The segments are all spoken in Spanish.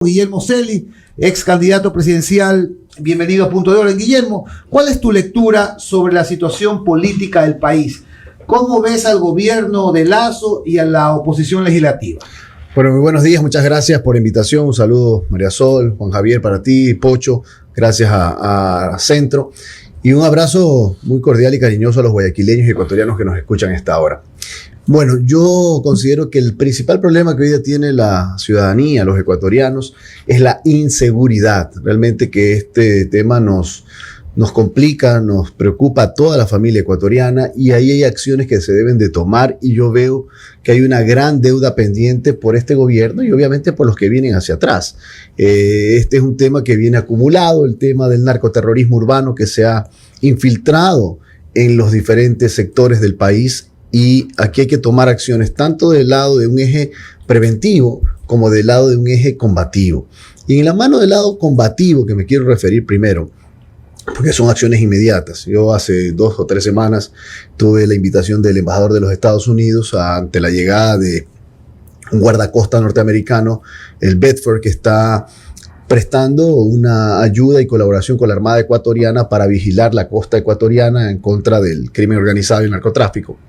Guillermo Celi, ex candidato presidencial. Bienvenido a Punto de Orden. Guillermo, ¿cuál es tu lectura sobre la situación política del país? ¿Cómo ves al gobierno de Lasso y a la oposición legislativa? Bueno, muy buenos días, muchas gracias por la invitación. Un saludo, María Sol, Juan Javier, para ti, Pocho, gracias a Centro. Y un abrazo muy cordial y cariñoso a los guayaquileños y ecuatorianos que nos escuchan a esta hora. Bueno, yo considero que el principal problema que hoy día tiene la ciudadanía, los ecuatorianos, es la inseguridad. Realmente que este tema nos complica, nos preocupa a toda la familia ecuatoriana y ahí hay acciones que se deben de tomar y yo veo que hay una gran deuda pendiente por este gobierno y obviamente por los que vienen hacia atrás. Este es un tema que viene acumulado, el tema del narcoterrorismo urbano que se ha infiltrado en los diferentes sectores del país. Y aquí hay que tomar acciones tanto del lado de un eje preventivo como del lado de un eje combativo. Y en la mano del lado combativo que me quiero referir primero, porque son acciones inmediatas. Yo hace 2 o 3 semanas tuve la invitación del embajador de los Estados Unidos ante la llegada de un guardacosta norteamericano, el Bedford, que está prestando una ayuda y colaboración con la Armada ecuatoriana para vigilar la costa ecuatoriana en contra del crimen organizado y el narcotráfico.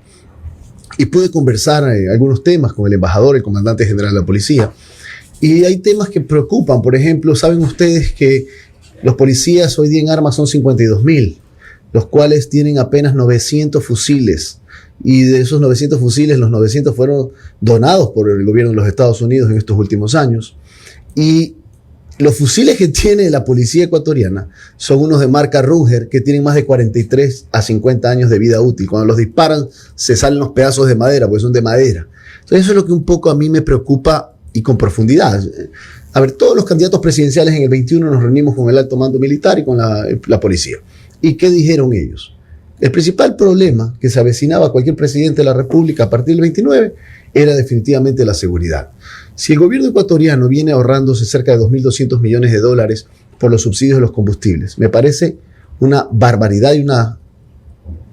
Y pude conversar algunos temas con el embajador, el comandante general de la policía. Y hay temas que preocupan. Por ejemplo, ¿saben ustedes que los policías hoy día en armas son 52,000, los cuales tienen apenas 900 fusiles? Y de esos 900 fusiles, los 900 fueron donados por el gobierno de los Estados Unidos en estos últimos años. Y los fusiles que tiene la policía ecuatoriana son unos de marca Ruger que tienen más de 43 a 50 años de vida útil. Cuando los disparan se salen los pedazos de madera, porque son de madera. Entonces eso es lo que un poco a mí me preocupa y con profundidad. A ver, todos los candidatos presidenciales en el 21 nos reunimos con el alto mando militar y con la policía. ¿Y qué dijeron ellos? El principal problema que se avecinaba a cualquier presidente de la República a partir del 29 era definitivamente la seguridad. Si el gobierno ecuatoriano viene ahorrándose cerca de 2.200 millones de dólares por los subsidios de los combustibles, me parece una barbaridad y una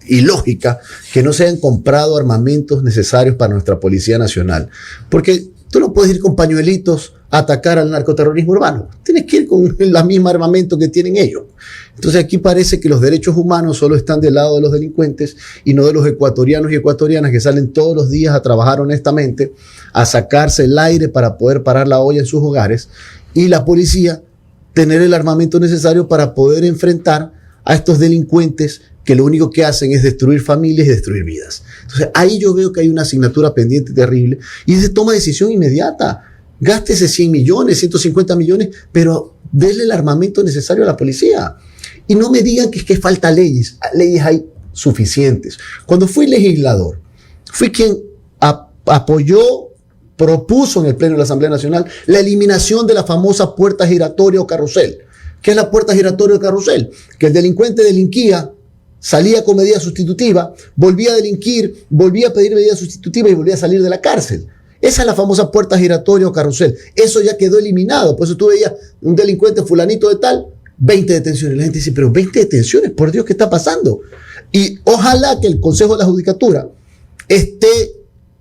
ilógica que no se hayan comprado armamentos necesarios para nuestra Policía Nacional. Porque tú no puedes ir con pañuelitos a atacar al narcoterrorismo urbano. Tienes que ir con el mismo armamento que tienen ellos. Entonces aquí parece que los derechos humanos solo están del lado de los delincuentes y no de los ecuatorianos y ecuatorianas que salen todos los días a trabajar honestamente, a sacarse el aire para poder parar la olla en sus hogares, y la policía tener el armamento necesario para poder enfrentar a estos delincuentes que lo único que hacen es destruir familias y destruir vidas. Entonces ahí yo veo que hay una asignatura pendiente terrible y se toma decisión inmediata. Gástese 100 millones, 150 millones, pero déle el armamento necesario a la policía. Y no me digan que es que falta leyes. Leyes hay suficientes. Cuando fui legislador, fui quien apoyó, propuso en el Pleno de la Asamblea Nacional la eliminación de la famosa puerta giratoria o carrusel. ¿Qué es la puerta giratoria o carrusel? Que el delincuente delinquía, salía con medida sustitutiva, volvía a delinquir, volvía a pedir medida sustitutiva y volvía a salir de la cárcel. Esa es la famosa puerta giratoria o carrusel. Eso ya quedó eliminado. Por eso tú veías un delincuente fulanito de tal, 20 detenciones. La gente dice, pero 20 detenciones, por Dios, ¿qué está pasando? Y ojalá que el Consejo de la Judicatura esté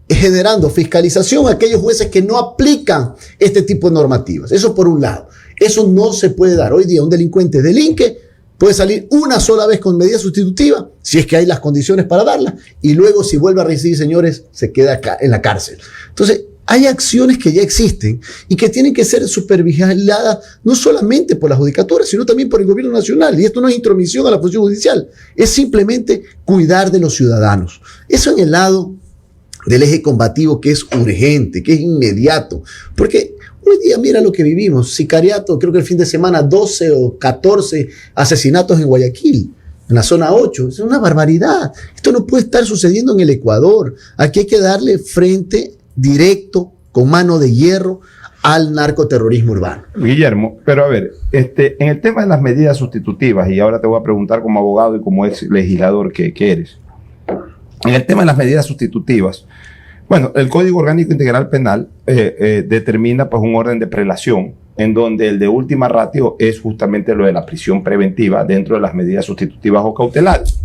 generando fiscalización a aquellos jueces que no aplican este tipo de normativas. Eso por un lado. Eso no se puede dar. Hoy día un delincuente delinque, puede salir una sola vez con medida sustitutiva, si es que hay las condiciones para darla, y luego si vuelve a reincidir, señores, se queda acá en la cárcel. Entonces, hay acciones que ya existen y que tienen que ser supervigiladas no solamente por la judicatura, sino también por el gobierno nacional. Y esto no es intromisión a la función judicial, es simplemente cuidar de los ciudadanos. Eso en el lado del eje combativo, que es urgente, que es inmediato, porque hoy día mira lo que vivimos, sicariato, creo que el fin de semana 12 o 14 asesinatos en Guayaquil, en la zona 8, es una barbaridad. Esto no puede estar sucediendo en el Ecuador. Aquí hay que darle frente directo, con mano de hierro, al narcoterrorismo urbano. Guillermo, pero a ver, en el tema de las medidas sustitutivas, y ahora te voy a preguntar como abogado y como ex legislador que eres, en el tema de las medidas sustitutivas, bueno, el Código Orgánico Integral Penal determina pues un orden de prelación en donde el de última ratio es justamente lo de la prisión preventiva dentro de las medidas sustitutivas o cautelares.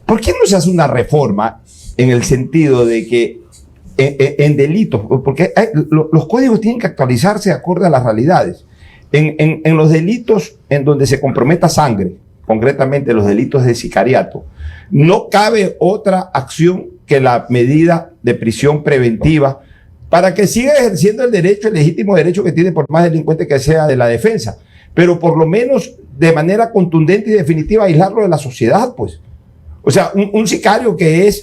¿Por qué no se hace una reforma en el sentido de que en delitos, porque los códigos tienen que actualizarse acorde a las realidades. En los delitos en donde se comprometa sangre, concretamente los delitos de sicariato, no cabe otra acción que la medida de prisión preventiva para que siga ejerciendo el legítimo derecho que tiene, por más delincuente que sea, de la defensa, pero por lo menos de manera contundente y definitiva aislarlo de la sociedad, pues. O sea, un sicario que es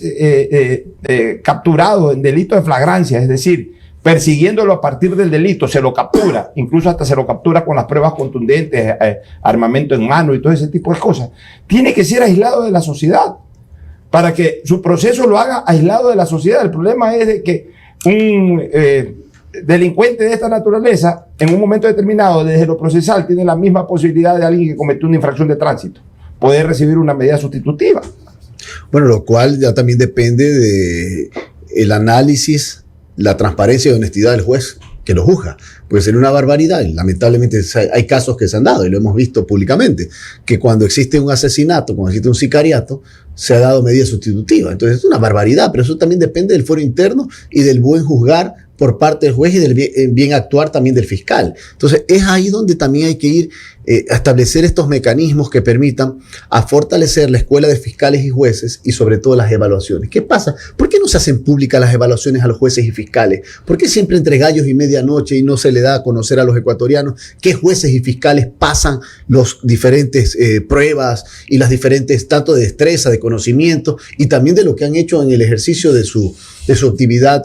capturado en delito de flagrancia, es decir, persiguiéndolo a partir del delito, se lo captura, incluso hasta se lo captura con las pruebas contundentes, armamento en mano y todo ese tipo de cosas, tiene que ser aislado de la sociedad para que su proceso lo haga aislado de la sociedad. El problema es de que un delincuente de esta naturaleza, en un momento determinado, desde lo procesal, tiene la misma posibilidad de alguien que cometió una infracción de tránsito, poder recibir una medida sustitutiva. Bueno, lo cual ya también depende de el análisis, la transparencia y honestidad del juez que lo juzga. Puede ser una barbaridad, y lamentablemente hay casos que se han dado y lo hemos visto públicamente, que cuando existe un asesinato, cuando existe un sicariato, se ha dado medida sustitutiva. Entonces es una barbaridad, pero eso también depende del fuero interno y del buen juzgar por parte del juez y del bien actuar también del fiscal. Entonces es ahí donde también hay que ir a establecer estos mecanismos que permitan a fortalecer la escuela de fiscales y jueces y sobre todo las evaluaciones. ¿Qué pasa? ¿Por qué no se hacen públicas las evaluaciones a los jueces y fiscales? ¿Por qué siempre entre gallos y medianoche y no se le da a conocer a los ecuatorianos qué jueces y fiscales pasan las diferentes pruebas y las diferentes, tanto de destreza, de conocimiento y también de lo que han hecho en el ejercicio de su actividad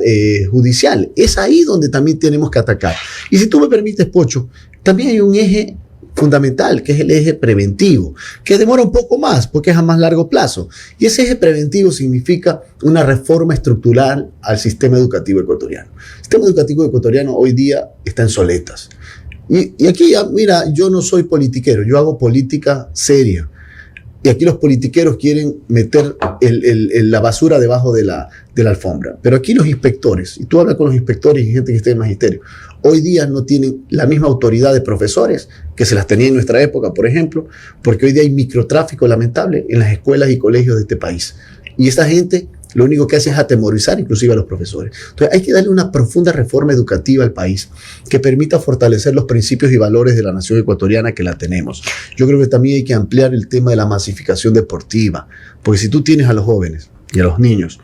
judicial? Es ahí donde también tenemos que atacar. Y si tú me permites, Pocho, también hay un eje fundamental, que es el eje preventivo, que demora un poco más porque es a más largo plazo. Y ese eje preventivo significa una reforma estructural al sistema educativo ecuatoriano. El sistema educativo ecuatoriano hoy día está en soletas. Y aquí, mira, yo no soy politiquero, yo hago política seria. Y aquí los politiqueros quieren meter la basura debajo de la alfombra. Pero aquí los inspectores, y tú hablas con los inspectores y gente que está en el magisterio, hoy día no tienen la misma autoridad de profesores que se las tenía en nuestra época, por ejemplo, porque hoy día hay microtráfico lamentable en las escuelas y colegios de este país. Y esta gente lo único que hace es atemorizar inclusive a los profesores. Entonces hay que darle una profunda reforma educativa al país que permita fortalecer los principios y valores de la nación ecuatoriana que la tenemos. Yo creo que también hay que ampliar el tema de la masificación deportiva, porque si tú tienes a los jóvenes y a los niños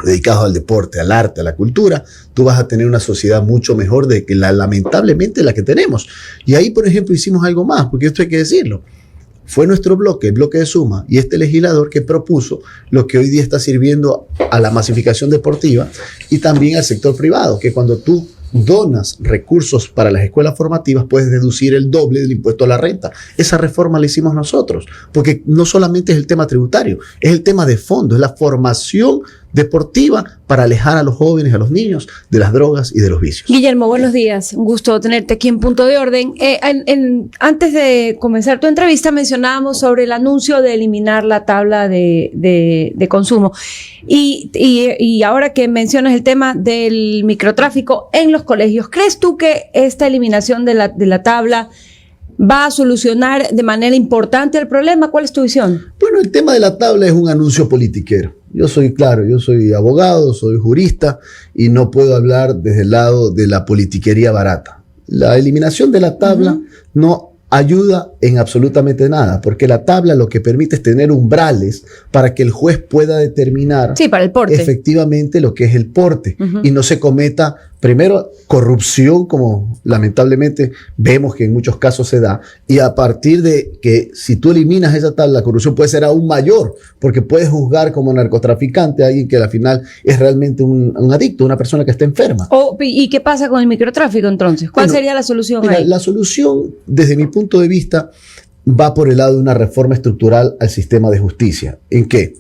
dedicados al deporte, al arte, a la cultura, tú vas a tener una sociedad mucho mejor de que lamentablemente la que tenemos. Y ahí, por ejemplo, hicimos algo más, porque esto hay que decirlo. Fue nuestro bloque, el bloque de Suma, y este legislador que propuso lo que hoy día está sirviendo a la masificación deportiva y también al sector privado, que cuando tú donas recursos para las escuelas formativas puedes deducir el doble del impuesto a la renta. Esa reforma la hicimos nosotros, porque no solamente es el tema tributario, es el tema de fondo, es la formación deportiva para alejar a los jóvenes, a los niños de las drogas y de los vicios. Guillermo, buenos días. Un gusto tenerte aquí en Punto de Orden. Antes de comenzar tu entrevista mencionábamos sobre el anuncio de eliminar la tabla de consumo. Y ahora que mencionas el tema del microtráfico en los colegios, ¿crees tú que esta eliminación de la tabla va a solucionar de manera importante el problema? ¿Cuál es tu visión? Bueno, el tema de la tabla es un anuncio politiquero. Yo soy abogado, soy jurista y no puedo hablar desde el lado de la politiquería barata. La eliminación de la tabla no ayuda en absolutamente nada, porque la tabla lo que permite es tener umbrales para que el juez pueda determinar para el porte, efectivamente lo que es el porte y no se cometa, primero, corrupción, como lamentablemente vemos que en muchos casos se da, y a partir de que si tú eliminas esa tabla, la corrupción puede ser aún mayor, porque puedes juzgar como narcotraficante a alguien que al final es realmente un adicto, una persona que está enferma. ¿Y qué pasa con el microtráfico entonces? ¿Cuál sería la solución ahí? La solución, desde mi punto de vista, va por el lado de una reforma estructural al sistema de justicia. ¿En qué?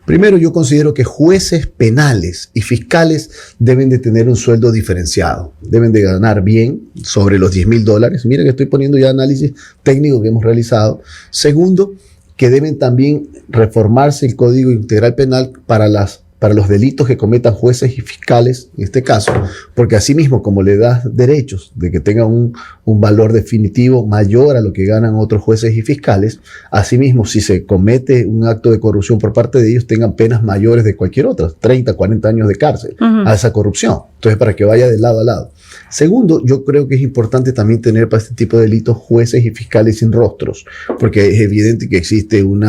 Primero, yo considero que jueces penales y fiscales deben de tener un sueldo diferenciado. Deben de ganar bien, sobre los $10,000. Mira que estoy poniendo ya análisis técnico que hemos realizado. Segundo, que deben también reformarse el Código Integral Penal para las para los delitos que cometan jueces y fiscales, en este caso, porque asimismo, como le das derechos de que tengan un valor definitivo mayor a lo que ganan otros jueces y fiscales, asimismo, si se comete un acto de corrupción por parte de ellos, tengan penas mayores de cualquier otra, 30, 40 años de cárcel a esa corrupción. Entonces, para que vaya de lado a lado. Segundo, yo creo que es importante también tener para este tipo de delitos jueces y fiscales sin rostros, porque es evidente que existe un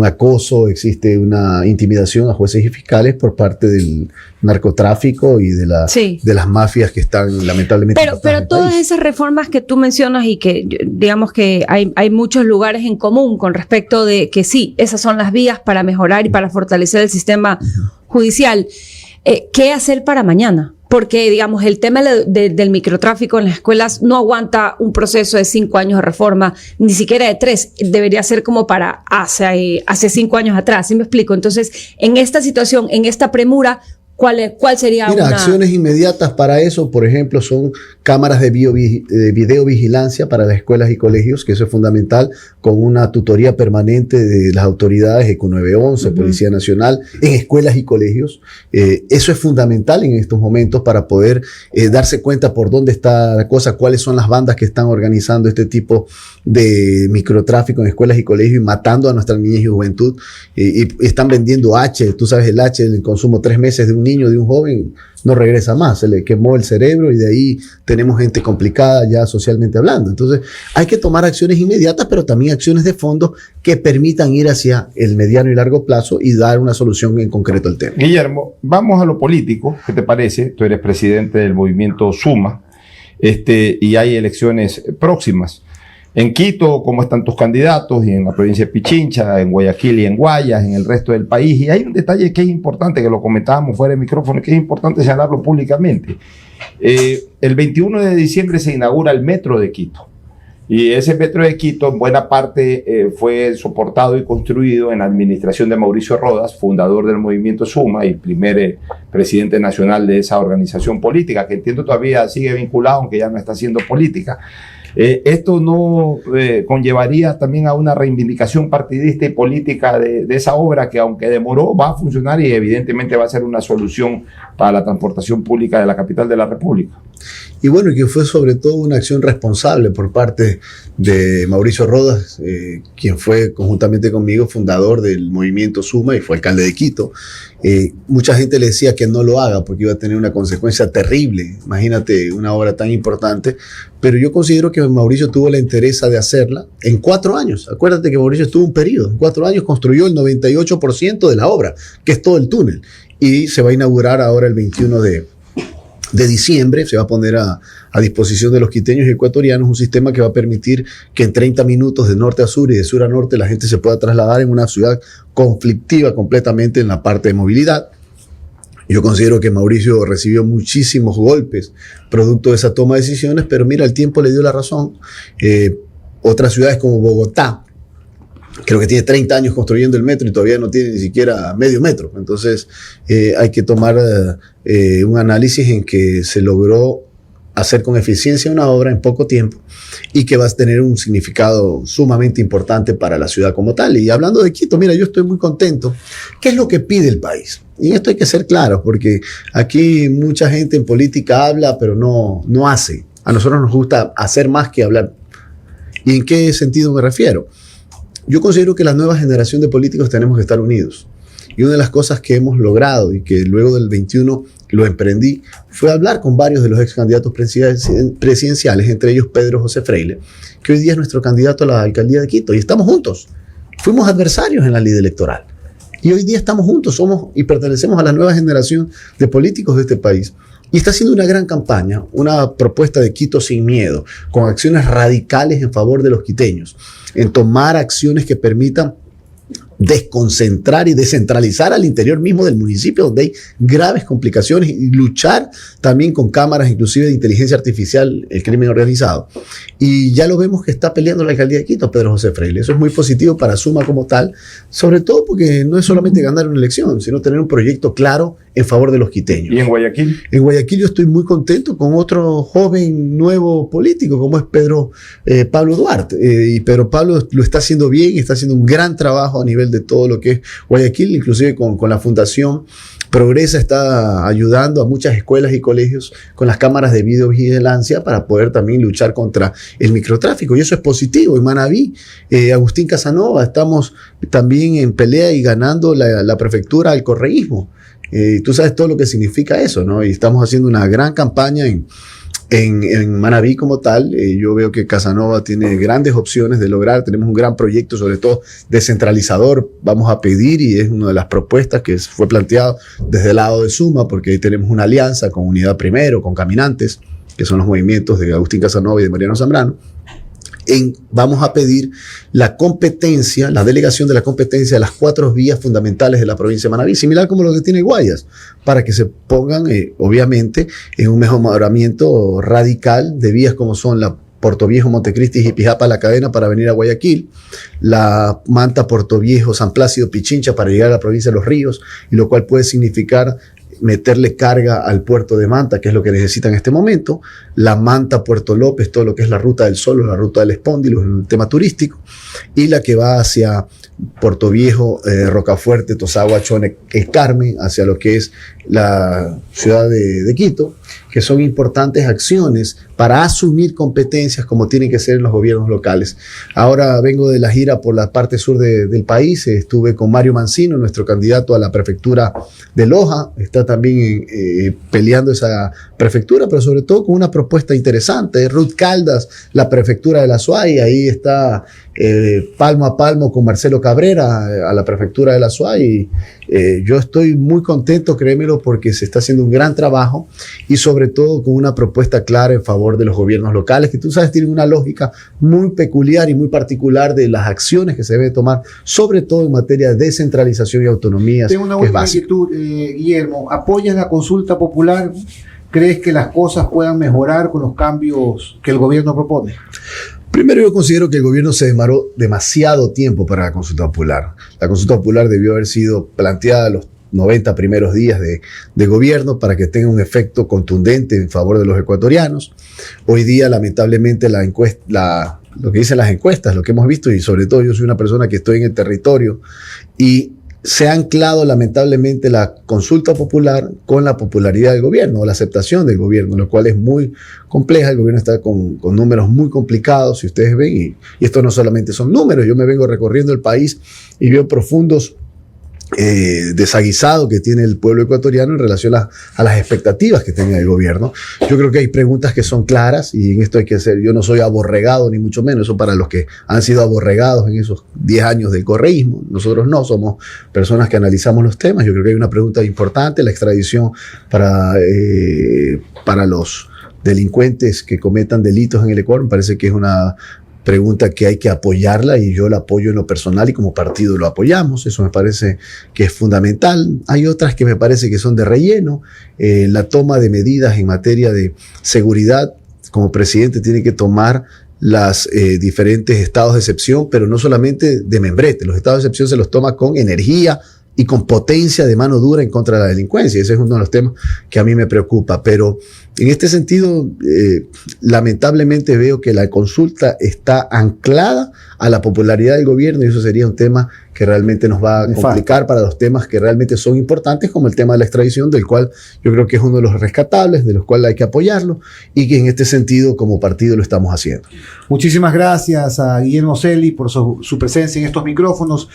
acoso, existe una intimidación a jueces y fiscales por parte del narcotráfico y de las mafias que están lamentablemente... Pero todas esas reformas que tú mencionas y que digamos que hay muchos lugares en común con respecto de que sí, esas son las vías para mejorar y para fortalecer el sistema judicial. ¿Qué hacer para mañana? Porque, digamos, el tema del microtráfico en las escuelas no aguanta un proceso de 5 años de reforma, ni siquiera de 3. Debería ser como para hace 5 años atrás, ¿sí me explico? Entonces, en esta situación, en esta premura, ¿cuál sería acciones inmediatas para eso, por ejemplo, son cámaras de videovigilancia para las escuelas y colegios, que eso es fundamental, con una tutoría permanente de las autoridades, ECO 911, Policía Nacional, en escuelas y colegios. Eso es fundamental en estos momentos para poder darse cuenta por dónde está la cosa, cuáles son las bandas que están organizando este tipo de microtráfico en escuelas y colegios y matando a nuestra niñez y juventud. Y están vendiendo H, tú sabes el H, el consumo 3 meses de un niño, de un joven, no regresa más, se le quemó el cerebro y de ahí tenemos gente complicada ya socialmente hablando. Entonces hay que tomar acciones inmediatas, pero también acciones de fondo que permitan ir hacia el mediano y largo plazo y dar una solución en concreto al tema. Guillermo, vamos a lo político, ¿qué te parece? Tú eres presidente del movimiento Suma, y hay elecciones próximas. En Quito, ¿cómo están tus candidatos? Y en la provincia de Pichincha, en Guayaquil y en Guayas, en el resto del país. Y hay un detalle que es importante, que lo comentábamos fuera de micrófono, que es importante señalarlo públicamente. El 21 de diciembre se inaugura el metro de Quito. Y ese metro de Quito, en buena parte, fue soportado y construido en la administración de Mauricio Rodas, fundador del movimiento Suma y primer presidente nacional de esa organización política, que entiendo todavía sigue vinculado, aunque ya no está haciendo política. ¿Esto no conllevaría también a una reivindicación partidista y política de esa obra que, aunque demoró, va a funcionar y evidentemente va a ser una solución para la transportación pública de la capital de la República? Y bueno, que fue sobre todo una acción responsable por parte de Mauricio Rodas, quien fue conjuntamente conmigo fundador del movimiento Suma y fue alcalde de Quito. Mucha gente le decía que no lo haga porque iba a tener una consecuencia terrible. Imagínate una obra tan importante, pero yo considero que Mauricio tuvo la entereza de hacerla en 4 años. Acuérdate que Mauricio estuvo un periodo, en 4 años construyó el 98% de la obra, que es todo el túnel, y se va a inaugurar ahora el 21 de diciembre. Se va a poner a disposición de los quiteños y ecuatorianos un sistema que va a permitir que en 30 minutos de norte a sur y de sur a norte la gente se pueda trasladar en una ciudad conflictiva completamente en la parte de movilidad. Yo considero que Mauricio recibió muchísimos golpes producto de esa toma de decisiones, pero mira, el tiempo le dio la razón. Otras ciudades como Bogotá, creo que tiene 30 años construyendo el metro y todavía no tiene ni siquiera medio metro. Entonces hay que tomar un análisis en que se logró hacer con eficiencia una obra en poco tiempo y que va a tener un significado sumamente importante para la ciudad como tal. Y hablando de Quito, mira, yo estoy muy contento. ¿Qué es lo que pide el país? Y esto hay que ser claro, porque aquí mucha gente en política habla, pero no hace. A nosotros nos gusta hacer más que hablar. ¿Y en qué sentido me refiero? Yo considero que la nueva generación de políticos tenemos que estar unidos. Y una de las cosas que hemos logrado y que luego del 21 lo emprendí fue hablar con varios de los ex candidatos presidenciales, entre ellos Pedro José Freile, que hoy día es nuestro candidato a la alcaldía de Quito. Y estamos juntos. Fuimos adversarios en la ley electoral. Y hoy día estamos juntos, somos y pertenecemos a la nueva generación de políticos de este país. Y está haciendo una gran campaña, una propuesta de Quito sin miedo, con acciones radicales en favor de los quiteños, en tomar acciones que permitan desconcentrar y descentralizar al interior mismo del municipio donde hay graves complicaciones y luchar también con cámaras inclusive de inteligencia artificial el crimen organizado. Y ya lo vemos que está peleando la alcaldía de Quito, Pedro José Freile. Eso es muy positivo para Suma como tal, sobre todo porque no es solamente ganar una elección, sino tener un proyecto claro en favor de los quiteños. ¿Y en Guayaquil? En Guayaquil yo estoy muy contento con otro joven nuevo político, como es Pablo Duarte. Y Pedro Pablo lo está haciendo bien, está haciendo un gran trabajo a nivel de todo lo que es Guayaquil, inclusive con la Fundación Progresa está ayudando a muchas escuelas y colegios con las cámaras de videovigilancia para poder también luchar contra el microtráfico, y eso es positivo. En Manabí, Agustín Casanova, estamos también en pelea y ganando la prefectura al correísmo. Tú sabes todo lo que significa eso, ¿no? Y estamos haciendo una gran campaña en Manabí como tal. Yo veo que Casanova tiene grandes opciones de lograr. Tenemos un gran proyecto, sobre todo descentralizador. Vamos a pedir, y es una de las propuestas que fue planteado desde el lado de Suma, porque ahí tenemos una alianza con Unidad Primero, con Caminantes, que son los movimientos de Agustín Casanova y de Mariano Zambrano. Vamos a pedir la competencia, la delegación de la competencia de las 4 vías fundamentales de la provincia de Manabí, similar como lo que tiene Guayas, para que se pongan, obviamente, en un mejoramiento radical de vías como son la Portoviejo, Montecristi y Pijapa, la cadena para venir a Guayaquil, la Manta, Portoviejo, San Plácido, Pichincha para llegar a la provincia de Los Ríos, y lo cual puede significar meterle carga al puerto de Manta, que es lo que necesita en este momento, la Manta, Puerto López, todo lo que es la ruta del Sol, la ruta del Espóndilo, el tema turístico, y la que va hacia Puerto Viejo, Rocafuerte, Tosagua, Chone, El Carmen, hacia lo que es la ciudad de Quito, que son importantes acciones para asumir competencias como tienen que ser en los gobiernos locales. Ahora vengo de la gira por la parte sur del país, estuve con Mario Mancino, nuestro candidato a la prefectura de Loja, está también peleando esa prefectura, pero sobre todo con una propuesta interesante. Ruth Caldas, la prefectura de la Suay, ahí está palmo a palmo con Marcelo Cabrera a la prefectura de la Suay. Yo estoy muy contento, créemelo, porque se está haciendo un gran trabajo, y sobre todo con una propuesta clara en favor de los gobiernos locales, que tú sabes tienen una lógica muy peculiar y muy particular de las acciones que se deben tomar, sobre todo en materia de descentralización y autonomía. Tengo una última inquietud, Guillermo. ¿Apoyas la consulta popular? ¿Crees que las cosas puedan mejorar con los cambios que el gobierno propone? Primero, yo considero que el gobierno se demoró demasiado tiempo para la consulta popular. La consulta popular debió haber sido planteada los 90 primeros días de gobierno para que tenga un efecto contundente en favor de los ecuatorianos. Hoy día, lamentablemente, lo que dicen las encuestas, lo que hemos visto, y sobre todo yo soy una persona que estoy en el territorio, y se ha anclado lamentablemente la consulta popular con la popularidad del gobierno, o la aceptación del gobierno, lo cual es muy compleja. El gobierno está con números muy complicados, si ustedes ven, y esto no solamente son números. Yo me vengo recorriendo el país y veo profundos desaguisado que tiene el pueblo ecuatoriano en relación a las expectativas que tenga el gobierno. Yo creo que hay preguntas que son claras, y en esto hay que ser, yo no soy aborregado ni mucho menos, eso para los que han sido aborregados en esos 10 años del correísmo. Nosotros no somos personas que analizamos los temas. Yo creo que hay una pregunta importante: la extradición para los delincuentes que cometan delitos en el Ecuador. Me parece que es una pregunta que hay que apoyarla, y yo la apoyo en lo personal, y como partido lo apoyamos. Eso me parece que es fundamental. Hay otras que me parece que son de relleno. La toma de medidas en materia de seguridad, como presidente tiene que tomar los diferentes estados de excepción, pero no solamente de membrete. Los estados de excepción se los toma con energía y con potencia de mano dura en contra de la delincuencia. Ese es uno de los temas que a mí me preocupa. Pero en este sentido, lamentablemente veo que la consulta está anclada a la popularidad del gobierno, y eso sería un tema que realmente nos va a complicar para los temas que realmente son importantes, como el tema de la extradición, del cual yo creo que es uno de los rescatables, de los cuales hay que apoyarlo, y que en este sentido como partido lo estamos haciendo. Muchísimas gracias a Guillermo Celi por su presencia en estos micrófonos.